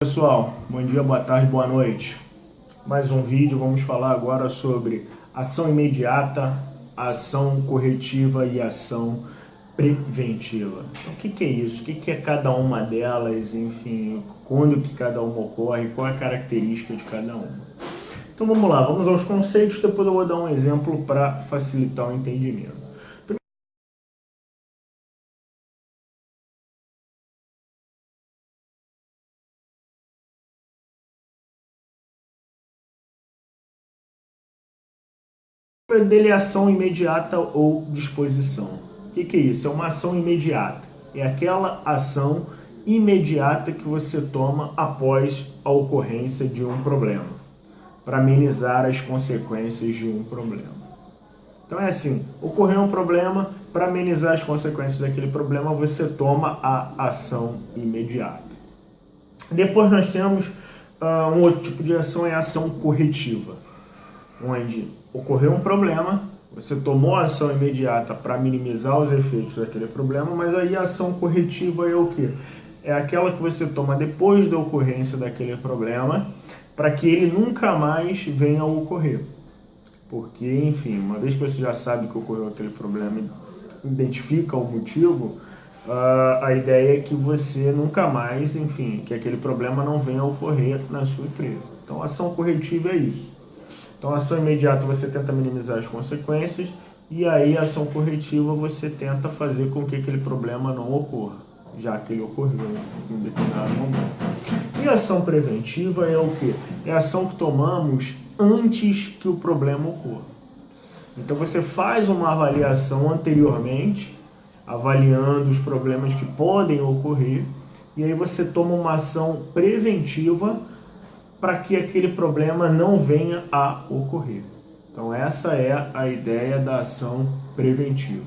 Pessoal, bom dia, boa tarde, boa noite. Mais um vídeo, vamos falar agora sobre ação imediata, ação corretiva e ação preventiva. Então, o que é isso? O que é cada uma delas? Enfim, quando que cada uma ocorre? Qual é a característica de cada uma? Então vamos lá, vamos aos conceitos, depois eu vou dar um exemplo para facilitar o entendimento. Dele é ação imediata ou disposição. O que é isso? É uma ação imediata. É aquela ação imediata que você toma após a ocorrência de um problema, para amenizar as consequências de um problema. Então é assim, ocorreu um problema, para amenizar as consequências daquele problema, você toma a ação imediata. Depois nós temos um outro tipo de ação, é a ação corretiva, onde ocorreu um problema, você tomou a ação imediata para minimizar os efeitos daquele problema, mas aí a ação corretiva é o quê? É aquela que você toma depois da ocorrência daquele problema, para que ele nunca mais venha a ocorrer. Porque, enfim, uma vez que você já sabe que ocorreu aquele problema e identifica o motivo, a ideia é que você nunca mais, enfim, que aquele problema não venha a ocorrer na sua empresa. Então, a ação corretiva é isso. Então, a ação imediata você tenta minimizar as consequências e aí a ação corretiva você tenta fazer com que aquele problema não ocorra, já que ele ocorreu em determinado momento. E a ação preventiva é o quê? É a ação que tomamos antes que o problema ocorra. Então, você faz uma avaliação anteriormente, avaliando os problemas que podem ocorrer, e aí você toma uma ação preventiva para que aquele problema não venha a ocorrer. Então essa é a ideia da ação preventiva.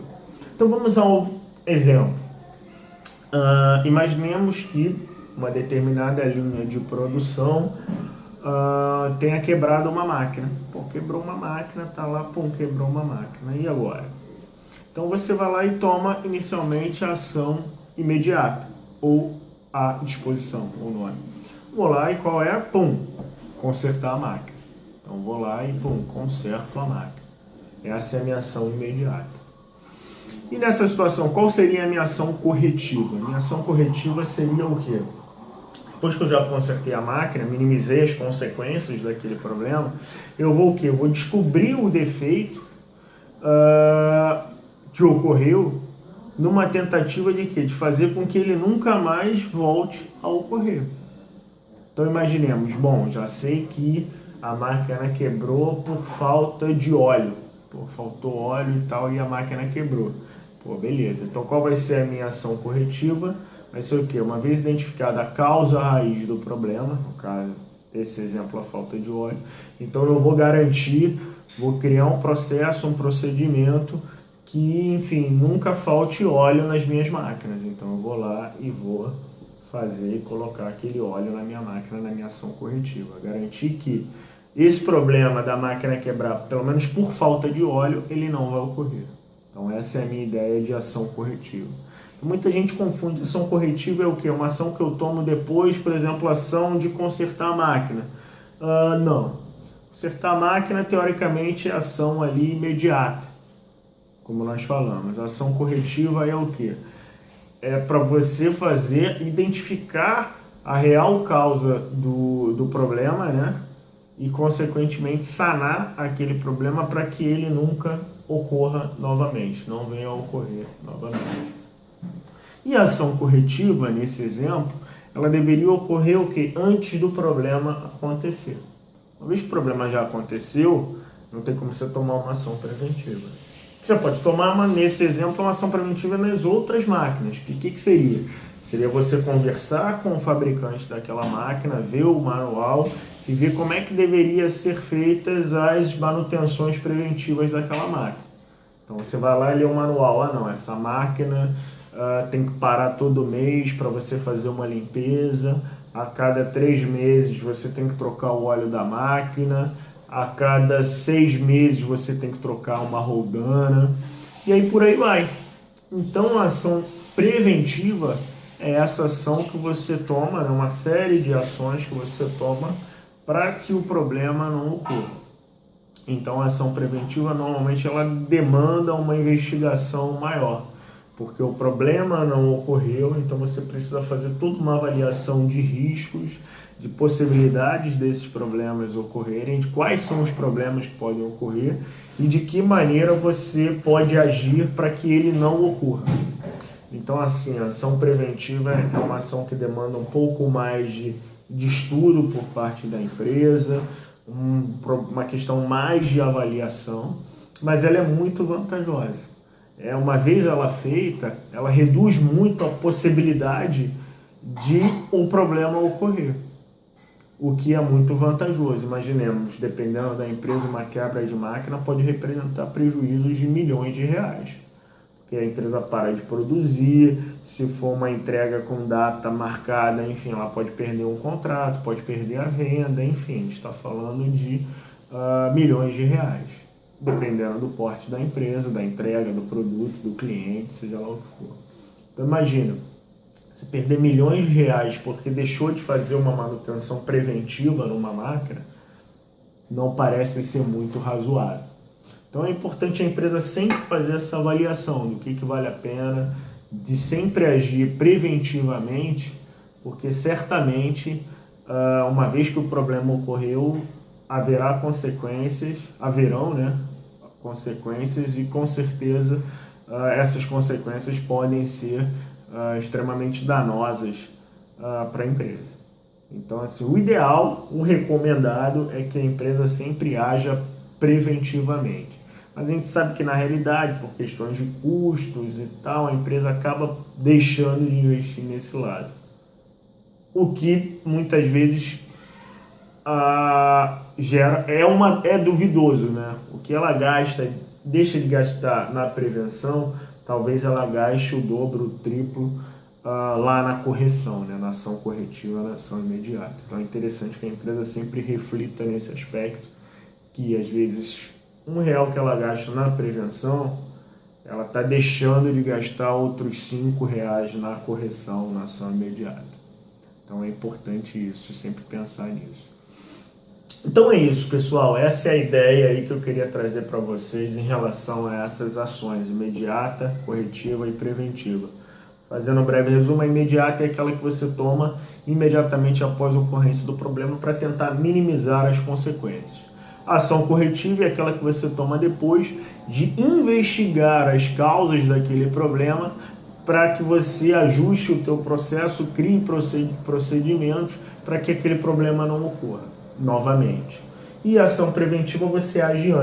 Então vamos ao exemplo. Imaginemos que uma determinada linha de produção tenha quebrado uma máquina. Pô, quebrou uma máquina, tá lá, pô, quebrou uma máquina. E agora? Então você vai lá e toma inicialmente a ação imediata, ou a disposição, o nome. Vou lá e qual é? Pum, consertar a máquina. Então vou lá e pum, conserto a máquina. Essa é a minha ação imediata. E nessa situação, qual seria a minha ação corretiva? A minha ação corretiva seria o quê? Depois que eu já consertei a máquina, minimizei as consequências daquele problema, eu vou o quê? Eu vou descobrir o defeito que ocorreu numa tentativa de quê? De fazer com que ele nunca mais volte a ocorrer. Então imaginemos, bom, já sei que a máquina quebrou por falta de óleo. Pô, faltou óleo e tal e a máquina quebrou. Pô, beleza. Então qual vai ser a minha ação corretiva? Vai ser o quê? Uma vez identificada a causa raiz do problema, no caso, esse exemplo, a falta de óleo, então eu vou garantir, vou criar um processo, um procedimento que, enfim, nunca falte óleo nas minhas máquinas. Então eu vou lá e vou fazer e colocar aquele óleo na minha máquina, na minha ação corretiva. Garantir que esse problema da máquina quebrar, pelo menos por falta de óleo, ele não vai ocorrer. Então essa é a minha ideia de ação corretiva. Muita gente confunde. Ação corretiva é o quê? Uma ação que eu tomo depois, por exemplo, ação de consertar a máquina. Não. Consertar a máquina, teoricamente, é ação ali imediata, como nós falamos. A ação corretiva é o quê? É para você fazer, identificar a real causa do problema, né? E, consequentemente, sanar aquele problema para que ele nunca ocorra novamente, não venha a ocorrer novamente. E a ação corretiva, nesse exemplo, ela deveria ocorrer o quê? Antes do problema acontecer. Uma vez que o problema já aconteceu, não tem como você tomar uma ação preventiva. Você pode tomar, nesse exemplo, uma ação preventiva nas outras máquinas. O que seria? Seria você conversar com o fabricante daquela máquina, ver o manual e ver como é que deveria ser feitas as manutenções preventivas daquela máquina. Então você vai lá e lê o manual. Não, essa máquina tem que parar todo mês para você fazer uma limpeza. A cada 3 meses você tem que trocar o óleo da máquina. A cada 6 meses você tem que trocar uma roldana. E aí por aí vai. Então a ação preventiva é essa ação que você toma, né, uma série de ações que você toma para que o problema não ocorra. Então, a ação preventiva normalmente ela demanda uma investigação maior, porque o problema não ocorreu, então você precisa fazer toda uma avaliação de riscos, de possibilidades desses problemas ocorrerem, de quais são os problemas que podem ocorrer e de que maneira você pode agir para que ele não ocorra. Então, assim, a ação preventiva é uma ação que demanda um pouco mais de estudo por parte da empresa, uma questão mais de avaliação, mas ela é muito vantajosa. Uma vez ela feita, ela reduz muito a possibilidade de um problema ocorrer, o que é muito vantajoso. Imaginemos, dependendo da empresa, uma quebra de máquina pode representar prejuízos de milhões de reais, porque a empresa para de produzir, se for uma entrega com data marcada, enfim, ela pode perder um contrato, pode perder a venda, enfim, a gente está falando de milhões de reais, dependendo do porte da empresa, da entrega, do produto, do cliente, seja lá o que for. Então imagina, você perder milhões de reais porque deixou de fazer uma manutenção preventiva numa máquina, não parece ser muito razoável. Então é importante a empresa sempre fazer essa avaliação do que vale a pena, de sempre agir preventivamente, porque certamente, uma vez que o problema ocorreu, haverão consequências e com certeza essas consequências podem ser extremamente danosas para a empresa. Então, assim, o ideal, o recomendado é que a empresa sempre haja preventivamente. Mas a gente sabe que na realidade, por questões de custos e tal, a empresa acaba deixando de investir nesse lado. O que muitas vezes é duvidoso, né? O que ela deixa de gastar na prevenção, talvez ela gaste o dobro, o triplo lá na correção, né? Na ação corretiva, na ação imediata. Então é interessante que a empresa sempre reflita nesse aspecto, que às vezes R$1 que ela gasta na prevenção, ela está deixando de gastar outros R$5 na correção, na ação imediata. Então é importante isso, sempre pensar nisso. Então é isso, pessoal. Essa é a ideia aí que eu queria trazer para vocês em relação a essas ações, imediata, corretiva e preventiva. Fazendo um breve resumo, a imediata é aquela que você toma imediatamente após a ocorrência do problema para tentar minimizar as consequências. A ação corretiva é aquela que você toma depois de investigar as causas daquele problema para que você ajuste o teu processo, crie procedimentos para que aquele problema não ocorra novamente. E a ação preventiva você age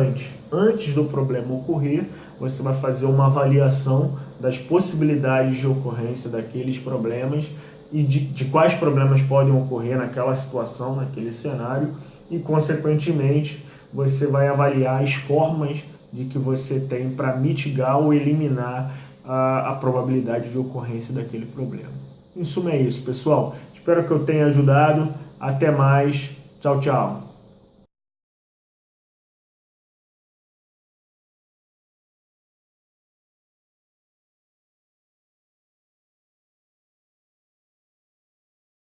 antes do problema ocorrer, você vai fazer uma avaliação das possibilidades de ocorrência daqueles problemas e de quais problemas podem ocorrer naquela situação, naquele cenário, e consequentemente você vai avaliar as formas de que você tem para mitigar ou eliminar a probabilidade de ocorrência daquele problema. Em suma é isso, pessoal. Espero que eu tenha ajudado. Até mais. Tchau, tchau.